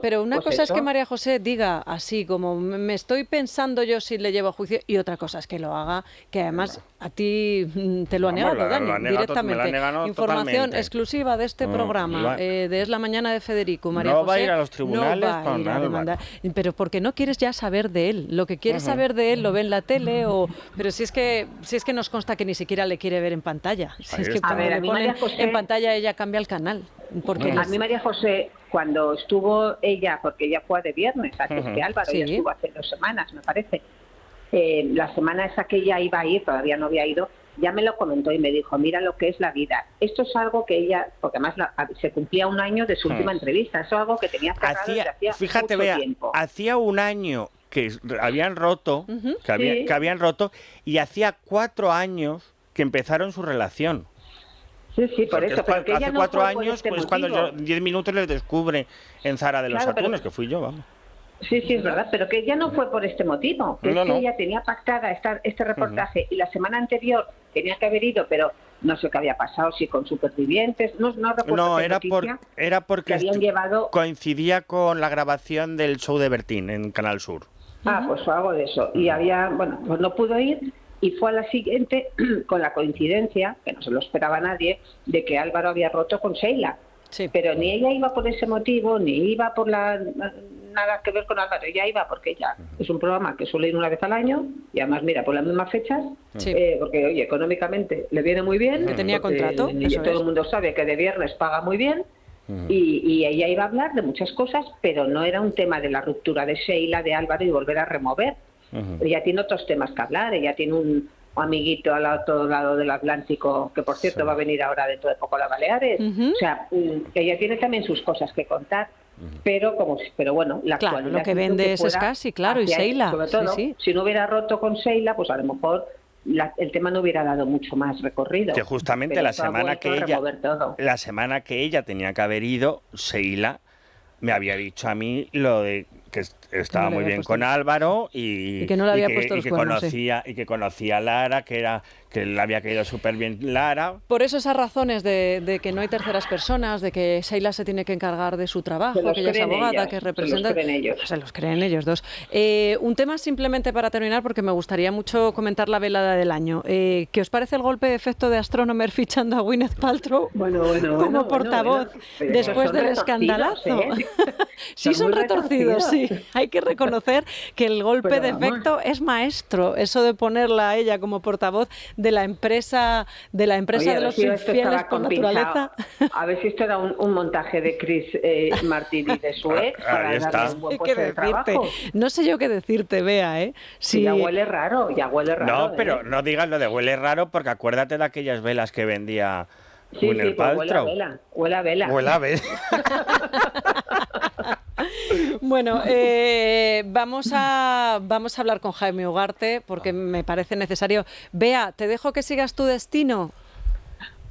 Pero una cosa es que María José diga así, como me estoy pensando yo si le llevo a juicio, y otra cosa es que lo haga, que además a ti te lo ha negado, Dani, directamente. Información exclusiva de este programa, de Es la Mañana de Federico. María José va a ir a los tribunales con Álvaro. Pero porque no quieres ya saber de él. Lo que quieres saber de él lo ve en la tele, pero si es que nos consta que ni siquiera le quiere ver en pantalla. Si es que cuando le ponen en pantalla ella cambia el canal. Porque a mí María José, cuando estuvo ella, porque ella fue de viernes, antes que Álvaro, ella estuvo hace 2 semanas, me parece. La semana esa que ella iba a ir, todavía no había ido, ya me lo comentó y me dijo, mira lo que es la vida. Esto es algo que ella, porque además se cumplía 1 año de su última entrevista, eso es algo que tenía cerrado desde hacía fíjate, mucho tiempo. Hacía 1 año que habían roto, que habían roto, y hacía 4 años que empezaron su relación. Sí, por porque eso. Pero que hace ella 4 no años, pues cuando 10 minutos les descubre en Zara de los Atunes, que fui yo, vamos. Sí, es verdad, pero que ya no fue por este motivo, que ella tenía pactada este reportaje y la semana anterior tenía que haber ido, pero no sé qué había pasado, si con supervivientes, no recuerdo. No, era porque habían llevado... coincidía con la grabación del show de Bertín en Canal Sur. Pues fue algo de eso, y pues no pudo ir, y fue a la siguiente con la coincidencia, que no se lo esperaba nadie, de que Álvaro había roto con Sheila. Sí. Pero ni ella iba por ese motivo, ni iba por nada que ver con Álvaro, ella iba porque ella es un programa que suele ir 1 vez al año, y además mira, por las mismas fechas, porque oye, económicamente le viene muy bien, que tenía contrato, todo el mundo sabe que de viernes paga muy bien, y ella iba a hablar de muchas cosas, pero no era un tema de la ruptura de Sheila, de Álvaro y volver a remover. Ella tiene otros temas que hablar, ella tiene un amiguito al otro lado del Atlántico, que por cierto va a venir ahora dentro de poco a las Baleares. O sea, ella tiene también sus cosas que contar, pero bueno, la actualidad... Lo que vende es Scassi, claro, y Sheila. Sobre todo, si no hubiera roto con Sheila, pues a lo mejor el tema no hubiera dado mucho más recorrido. Que justamente la semana que ella tenía que haber ido, Sheila me había dicho a mí lo de que estaba muy bien con Álvaro y que no le había puesto los cuernos, y que conocía a Lara, que le había caído súper bien Lara. Por eso esas razones de que no hay terceras personas, de que Sheila se tiene que encargar de su trabajo, que ella es abogada, que representa... Se los creen ellos dos. Un tema simplemente para terminar, porque me gustaría mucho comentar la velada del año. ¿Qué os parece el golpe de efecto de Astronomer fichando a Gwyneth Paltrow como portavoz después del escandalazo? Sí, son retorcidos, sí. Hay que reconocer que el golpe de efecto es maestro, eso de ponerla a ella como portavoz de la empresa de los infieles por naturaleza. A ver si esto era un montaje de Chris Martin y de su ex para darle un buen puesto de trabajo. No sé yo qué decirte, Bea, Sí. Ya huele raro. No, pero no digas lo de huele raro, porque acuérdate de aquellas velas que vendía Gwyneth Paltrow. Huele a vela. Bueno, vamos a hablar con Jaime Ugarte porque me parece necesario. Bea, ¿te dejo que sigas tu destino?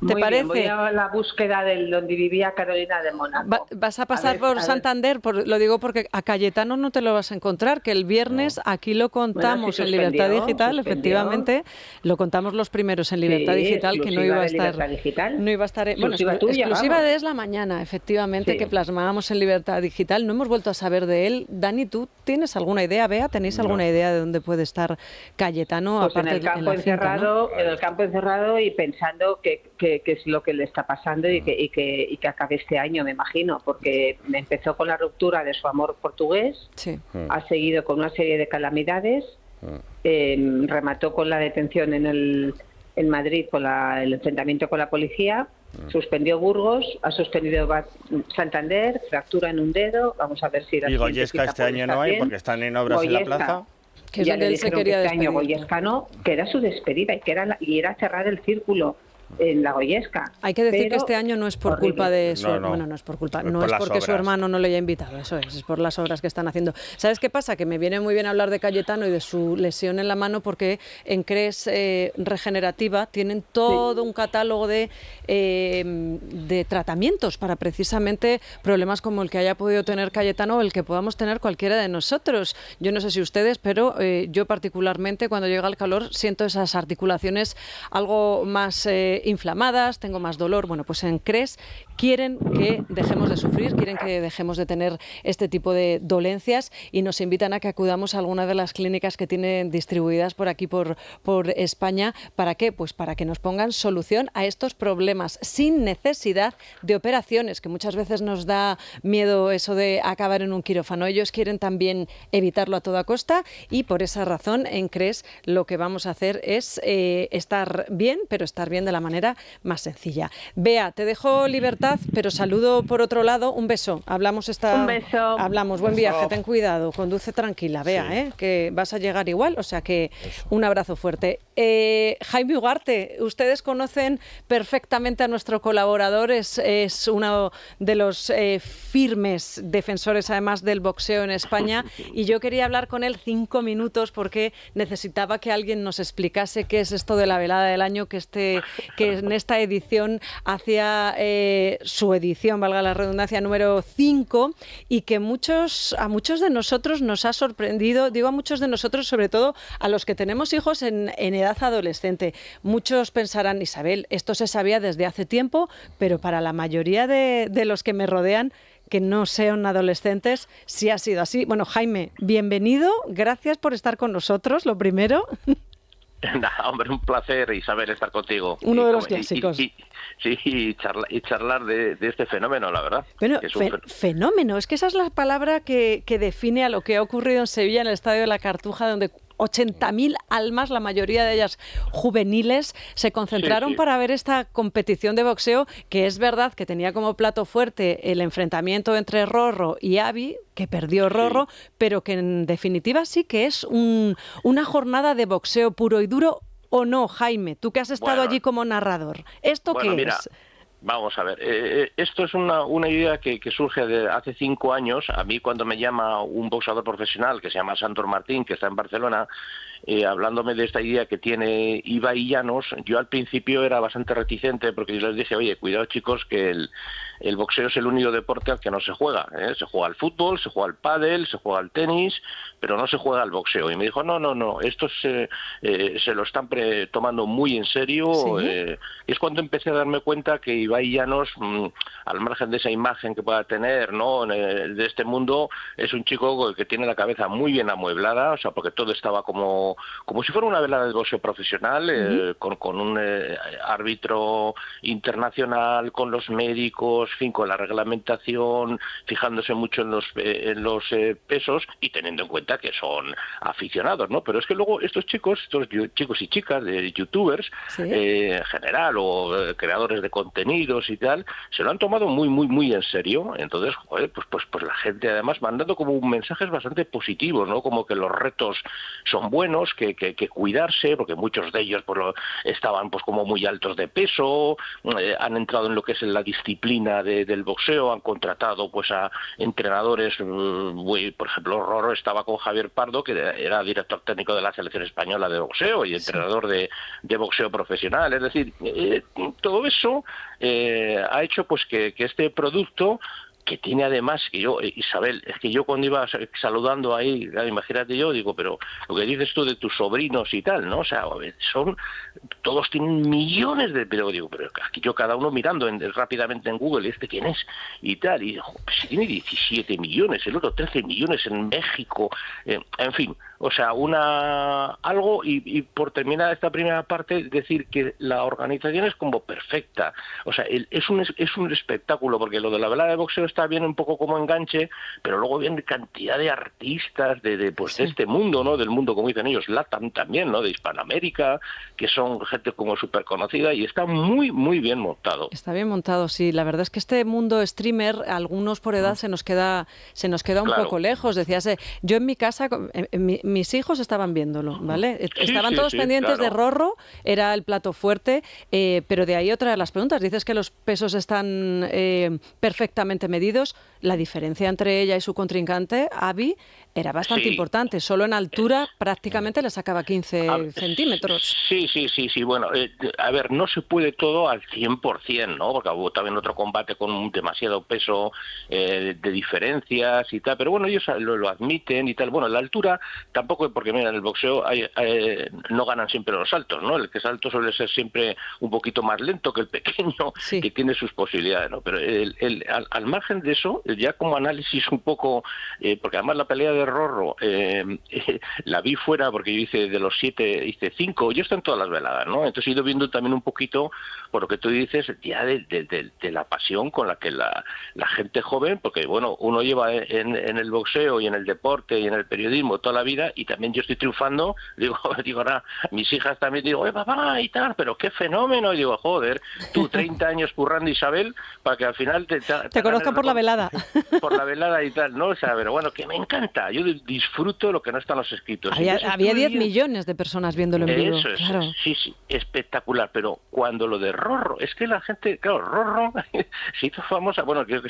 ¿Te parece? Voy a la búsqueda de donde vivía Carolina de Mónaco. Vas a pasar por Santander, lo digo porque a Cayetano no te lo vas a encontrar, que el viernes aquí lo contamos en Libertad Digital, efectivamente, lo contamos los primeros en Libertad Digital, que no iba a estar... Exclusiva de Es la Mañana, efectivamente, que plasmábamos en Libertad Digital. No hemos vuelto a saber de él. Dani, ¿tú tienes alguna idea, Bea? ¿Tenéis alguna idea de dónde puede estar Cayetano? Pues aparte en el campo encerrado, en el campo encerrado y pensando que es lo que le está pasando y que acabe este año, me imagino, porque empezó con la ruptura de su amor portugués, ha seguido con una serie de calamidades, remató con la detención en Madrid, con el enfrentamiento con la policía, suspendió Burgos, ha suspendido Santander, fractura en un dedo, vamos a ver si... Y Goyesca este año no hay porque están en obras en la plaza. Que ya le dijeron que este año Goyesca no, que era su despedida y era cerrar el círculo. en la Goyesca. Hay que decir que este año no es por culpa de su bueno, no es por culpa, no es porque su hermano no le haya invitado, eso es por las obras que están haciendo. ¿Sabes qué pasa? Que me viene muy bien hablar de Cayetano y de su lesión en la mano, porque en CRES Regenerativa tienen todo un catálogo de tratamientos para precisamente problemas como el que haya podido tener Cayetano o el que podamos tener cualquiera de nosotros. Yo no sé si ustedes, pero yo particularmente cuando llega el calor siento esas articulaciones algo más inflamadas, tengo más dolor. Bueno, pues en CRES quieren que dejemos de sufrir, quieren que dejemos de tener este tipo de dolencias y nos invitan a que acudamos a alguna de las clínicas que tienen distribuidas por aquí, por España. ¿Para qué? Pues para que nos pongan solución a estos problemas sin necesidad de operaciones, que muchas veces nos da miedo eso de acabar en un quirófano. Ellos quieren también evitarlo a toda costa y por esa razón en CRES lo que vamos a hacer es estar bien, pero estar bien de la manera más sencilla. Bea, te dejo libertad, pero saludo por otro lado. Un beso. Un beso. Hablamos. Buen viaje. Ten cuidado. Conduce tranquila, Bea, sí. Que vas a llegar igual. O sea que un abrazo fuerte. Jaime Ugarte, ustedes conocen perfectamente a nuestro colaborador. Es uno de los firmes defensores, además, del boxeo en España. Y yo quería hablar con él 5 minutos porque necesitaba que alguien nos explicase qué es esto de la velada del año, que en esta edición hacía su edición, valga la redundancia, número 5, y que a muchos de nosotros nos ha sorprendido. Digo a muchos de nosotros, sobre todo a los que tenemos hijos en edad adolescente. Muchos pensarán, Isabel, esto se sabía desde hace tiempo, pero para la mayoría de los que me rodean, que no sean adolescentes, sí ha sido así. Bueno, Jaime, bienvenido, gracias por estar con nosotros, lo primero. Nada, hombre, un placer, Isabel, estar contigo. Uno de los clásicos. Y charlar de este fenómeno, la verdad. Bueno, fenómeno, es que esa es la palabra que define a lo que ha ocurrido en Sevilla, en el Estadio de la Cartuja, donde 80.000 almas, la mayoría de ellas juveniles, se concentraron para ver esta competición de boxeo, que es verdad que tenía como plato fuerte el enfrentamiento entre Rorro y Avi, que perdió Rorro, pero que en definitiva sí que es una jornada de boxeo puro y duro, ¿o no, Jaime? Tú que has estado allí como narrador. ¿Esto qué es? Vamos a ver, esto es una idea que surge de hace 5 años. A mí, cuando me llama un boxeador profesional que se llama Sandor Martín, que está en Barcelona, hablándome de esta idea que tiene Ibai Llanos, yo al principio era bastante reticente porque yo les dije, oye, cuidado chicos, que el boxeo es el único deporte al que no se juega, ¿eh? Se juega al fútbol, se juega al pádel, se juega al tenis, pero no se juega al boxeo. Y me dijo, no, esto se lo están tomando muy en serio. ¿Sí? Es cuando empecé a darme cuenta que Ibai Llanos, al margen de esa imagen que pueda tener, ¿no?, de este mundo, es un chico que tiene la cabeza muy bien amueblada, o sea, porque todo estaba como si fuera una velada de boxeo profesional, con un árbitro internacional, con los médicos, en fin, con la reglamentación, fijándose mucho en los pesos y teniendo en cuenta que son aficionados, ¿no? Pero es que luego estos chicos y chicas de youtubers, en general, o creadores de contenidos y tal, se lo han tomado muy, muy, muy en serio. Entonces, joder, pues la gente además mandando como mensajes bastante positivos, ¿no? Como que los retos son buenos, que cuidarse, porque muchos de ellos estaban pues como muy altos de peso, han entrado en lo que es la disciplina del boxeo, han contratado pues a entrenadores, por ejemplo, Rorro estaba con Javier Pardo, que era director técnico de la selección española de boxeo y entrenador de boxeo profesional. Es decir, todo eso ha hecho pues que este producto, que tiene además, que yo, Isabel, es que yo cuando iba saludando ahí, imagínate, yo digo, pero lo que dices tú de tus sobrinos y tal, ¿no? O sea, todos tienen millones de, pero aquí yo cada uno mirando rápidamente en Google, ¿este quién es? Y tal, y pues tiene 17 millones, el otro 13 millones en México, en fin. O sea, algo, y por terminar esta primera parte, decir que la organización es como perfecta. O sea, es un espectáculo, porque lo de la velada de boxeo está bien un poco como enganche, pero luego viene cantidad de artistas de este mundo, ¿no? Del mundo, como dicen ellos, LATAM también, ¿no? De Hispanoamérica, que son gente como súper conocida y está muy, muy bien montado. Está bien montado, sí. La verdad es que este mundo streamer, algunos por edad se nos queda un poco lejos. Decías, yo en mi casa, mis hijos estaban viéndolo, ¿vale? Estaban todos pendientes de Rorro, era el plato fuerte, pero de ahí otra de las preguntas. Dices que los pesos están perfectamente medidos. La diferencia entre ella y su contrincante, Abby, era bastante importante. Solo en altura prácticamente le sacaba 15 centímetros. Sí. Bueno, a ver, no se puede todo al 100%, ¿no? Porque hubo también otro combate con demasiado peso de diferencias y tal. Pero bueno, ellos lo admiten y tal. Bueno, la altura tampoco, porque mira, en el boxeo no ganan siempre los altos, ¿no? El que es alto suele ser siempre un poquito más lento que el pequeño, que tiene sus posibilidades, ¿no? Pero al margen de eso, ya como análisis un poco, porque además la pelea de Rorro la vi fuera porque yo hice de los 7, hice 5, yo estoy en todas las veladas, ¿no? Entonces he ido viendo también un poquito, por lo que tú dices, ya de la pasión con la que la gente joven, porque bueno, uno lleva en el boxeo y en el deporte y en el periodismo toda la vida, y también yo estoy triunfando, digo ahora, mis hijas también digo, papá y tal, pero qué fenómeno, y digo, joder, tú 30 años currando, Isabel, para que al final te conozcan por la velada. Por la velada y tal, ¿no? O sea, pero bueno, que me encanta, yo disfruto lo que no están los escritos. Había 10 millones de personas viéndolo en vivo. Eso es, claro. Sí, espectacular, pero cuando lo de Rorro, es que la gente, claro, Rorro se hizo famosa, bueno, que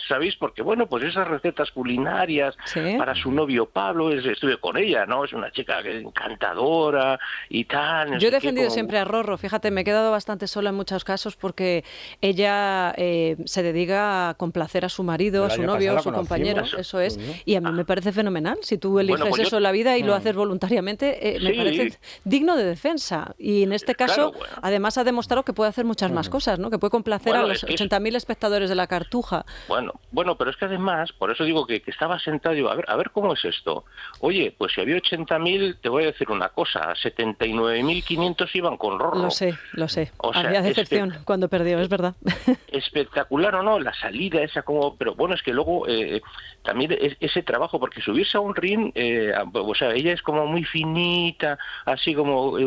sabéis, porque bueno, pues esas recetas culinarias para su novio Pablo, estuve con ella, ¿no? Es una chica encantadora y tal. Yo he defendido siempre a Rorro, fíjate, me he quedado bastante sola en muchos casos porque ella se dedica a complacer a su marido, a su novio, a su compañero, eso es, y a mí me parece fenomenal. Si tú eliges eso en la vida y lo haces voluntariamente, me parece digno de defensa. Y en este caso, además ha demostrado que puede hacer muchas más cosas, ¿no? Que puede complacer a los 80.000 espectadores de la Cartuja. Bueno, pero es que además, por eso digo que estaba sentado y digo, a ver cómo es esto. Oye, pues si había 80.000, te voy a decir una cosa, 79.500 iban con Rorro. Lo sé. O sea, había decepción cuando perdió, es verdad. Espectacular o no, la salida esa como... Pero bueno, es que luego también ese trabajo, porque subirse a un ring, o sea, ella es como muy finita, así como...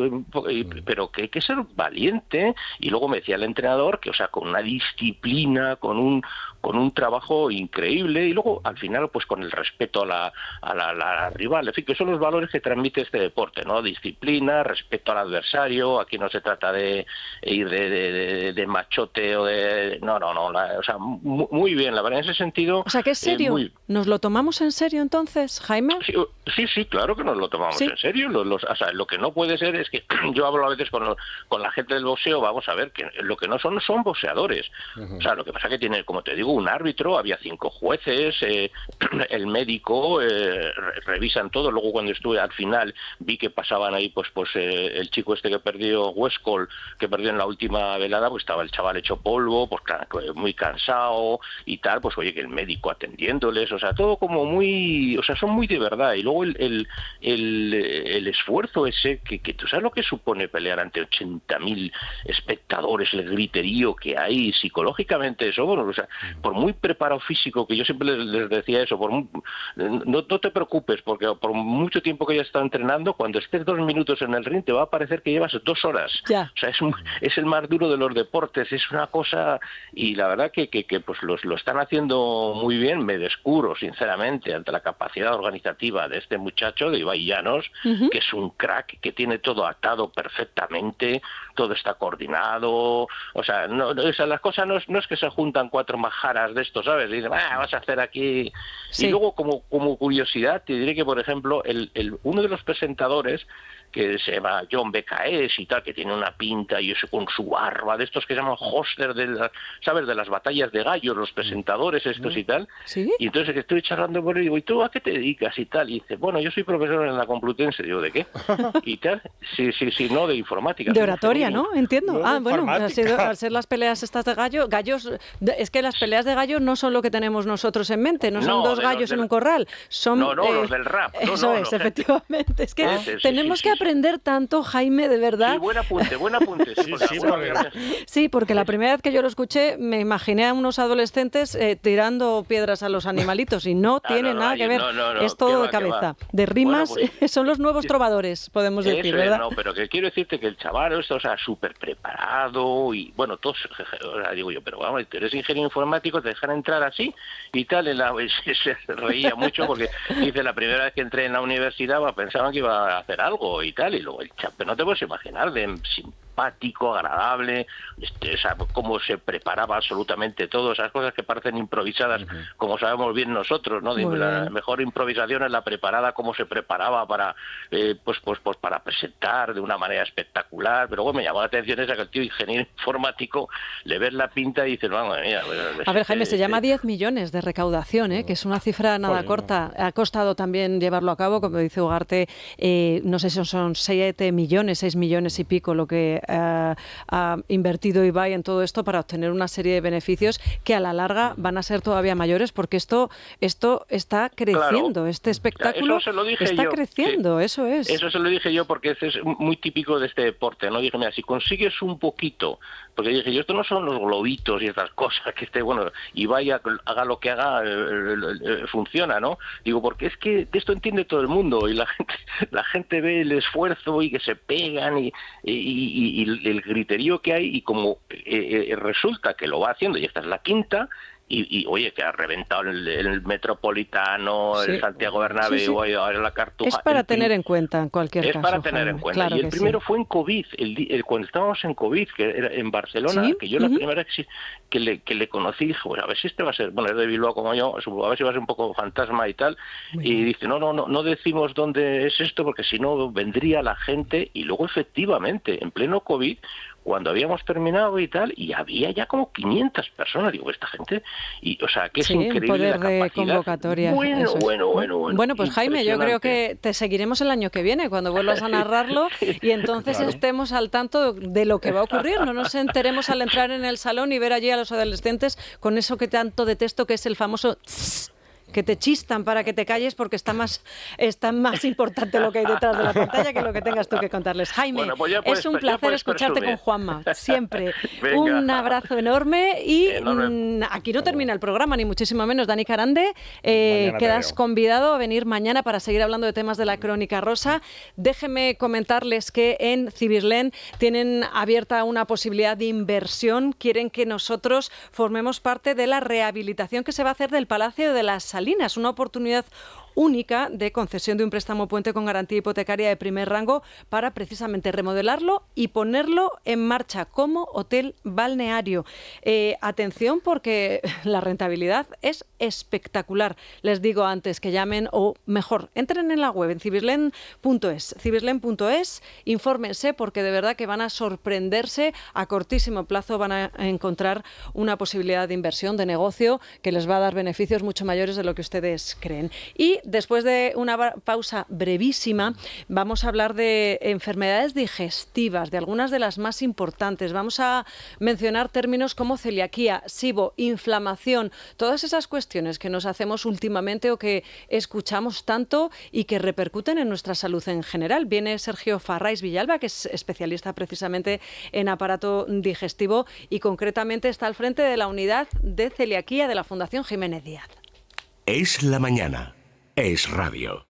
pero que hay que ser valiente. Y luego me decía el entrenador que, o sea, con una disciplina, con un trabajo increíble, y luego al final pues con el respeto a la rival, en fin, que son los valores que transmite este deporte, ¿no? Disciplina, respeto al adversario, aquí no se trata de ir de machote o de... No, o sea, muy bien, la verdad, en ese sentido... O sea, que es serio, ¿nos lo tomamos en serio entonces, Jaime? Sí, claro que nos lo tomamos en serio, o sea, lo que no puede ser es que yo hablo a veces con la gente del boxeo, vamos a ver, que lo que no son boxeadores, o sea, lo que pasa que tiene, como te digo, un árbitro, había 5 jueces, el médico, revisan todo. Luego cuando estuve al final vi que pasaban ahí pues el chico este que perdió, Westcol, que perdió en la última velada, pues estaba el chaval hecho polvo, pues muy cansado y tal, pues oye, que el médico atendiéndoles, o sea, todo como muy, o sea, son muy de verdad. Y luego el esfuerzo ese, que tú sabes lo que supone pelear ante 80.000 espectadores, el griterío que hay psicológicamente, eso, bueno, o sea, por muy preparado físico, que yo siempre les decía eso, no te preocupes, porque por mucho tiempo que hayas estado entrenando, cuando estés 2 minutos en el ring te va a parecer que llevas 2 horas. Ya. O sea, es el más duro de los deportes, es una cosa, y la verdad que pues lo están haciendo muy bien. Me descubro sinceramente ante la capacidad organizativa de este muchacho, de Ibai Llanos, que es un crack, que tiene todo atado perfectamente, todo está coordinado, o sea, las cosas no es que se juntan 4 majaras de esto, ¿sabes? Y dicen, vas a hacer aquí... Sí. Y luego, como curiosidad, te diré que, por ejemplo, uno de los presentadores, que se llama John BKS y tal, que tiene una pinta y eso con su barba, de estos que se llaman hoster ¿sabes? De las batallas de gallos, los presentadores estos y tal. ¿Sí? Y entonces estoy charlando con él y digo, ¿y tú a qué te dedicas y tal? Y dice, bueno, yo soy profesor en la Complutense. Digo, ¿de qué? Y tal, sí, no, de informática. De oratoria, ¿no? Entiendo. Bueno, al ser las peleas estas de gallos, es que las peleas de gallos no son lo que tenemos nosotros en mente, no son 2 gallos en un corral, son... No, los del rap. Eso es, efectivamente. Es que tenemos que aprender tanto, Jaime, de verdad. Sí, buen apunte. Sí, porque la primera vez que yo lo escuché me imaginé a unos adolescentes tirando piedras a los animalitos y no tiene nada que ver. Es todo de cabeza. De rimas, bueno, pues, son los nuevos trovadores, podemos decir, ¿verdad? No, pero que quiero decirte que el chaval está, o sea, súper preparado y, bueno, todos, o sea, digo yo, pero vamos, tú eres ingeniero informático, te dejan entrar así y tal, se reía mucho porque dice, la primera vez que entré en la universidad pensaban que iba a hacer algo y tal, y luego el chaval, no te puedes imaginar, de simpático, agradable, o sea, cómo se preparaba absolutamente todo, esas cosas que parecen improvisadas, como sabemos bien nosotros, ¿no? La mejor improvisación es la preparada, cómo se preparaba para pues para presentar de una manera espectacular, pero bueno, me llamó la atención esa que el tío ingeniero informático le ves la pinta y dices, vamos, mira, a ver, Jaime, se llama 10 millones de recaudación, que es una cifra nada corta. Ha costado también llevarlo a cabo, como dice Ugarte, no sé si son 6 millones y pico lo que ha invertido Ibai en todo esto para obtener una serie de beneficios que a la larga van a ser todavía mayores, porque esto está creciendo, claro. Este espectáculo está creciendo, eso es. Eso se lo dije yo porque es muy típico de este deporte, ¿no? Dije, mira, si consigues un poquito, porque dije yo, esto no son los globitos y estas cosas, que bueno, Ibai haga lo que haga, funciona, ¿no? Digo, porque es que de esto entiende todo el mundo y la gente ve el esfuerzo y que se pegan y el griterío que hay, y como resulta que lo va haciendo, y esta es la quinta, y oye, que ha reventado el Metropolitano, el Santiago Bernabéu, ahora la Cartuja. Es para tener en cuenta en cualquier caso. Es para tener en cuenta. Claro, y el primero fue en COVID, cuando estábamos en COVID, que era en Barcelona, que yo la primera vez que le conocí, dije, bueno, a ver si este va a ser, bueno, es de Bilbao como yo, a ver si va a ser un poco fantasma y tal, y dice, no decimos dónde es esto, porque si no vendría la gente, y luego efectivamente, en pleno COVID, cuando habíamos terminado y tal, y había ya como 500 personas, digo, esta gente, y o sea, que es increíble poder la capacidad. De convocatoria. Bueno, pues Jaime, yo creo que te seguiremos el año que viene, cuando vuelvas a narrarlo, y entonces estemos al tanto de lo que va a ocurrir, no nos enteremos al entrar en el salón y ver allí a los adolescentes con eso que tanto detesto, que es el famoso tss, que te chistan para que te calles, porque está más importante lo que hay detrás de la pantalla que lo que tengas tú que contarles. Jaime, es un placer escucharte con Juanma, siempre. Un abrazo enorme y aquí no termina el programa, ni muchísimo menos. Dani Carande, quedas convidado a venir mañana para seguir hablando de temas de la Crónica Rosa. Déjenme comentarles que en Cibirlen tienen abierta una posibilidad de inversión. Quieren que nosotros formemos parte de la rehabilitación que se va a hacer del Palacio de las Salinas, una oportunidad única de concesión de un préstamo puente con garantía hipotecaria de primer rango para precisamente remodelarlo y ponerlo en marcha como hotel balneario. Atención, porque la rentabilidad es espectacular. Les digo antes que llamen, o mejor, entren en la web en cibirlen.es, infórmense, porque de verdad que van a sorprenderse. A cortísimo plazo van a encontrar una posibilidad de inversión, de negocio, que les va a dar beneficios mucho mayores de lo que ustedes creen. Y después de una pausa brevísima, vamos a hablar de enfermedades digestivas, de algunas de las más importantes. Vamos a mencionar términos como celiaquía, SIBO, inflamación, todas esas cuestiones que nos hacemos últimamente o que escuchamos tanto y que repercuten en nuestra salud en general. Viene Sergio Farrais Villalba, que es especialista precisamente en aparato digestivo y concretamente está al frente de la unidad de celiaquía de la Fundación Jiménez Díaz. Es la mañana. Es radio.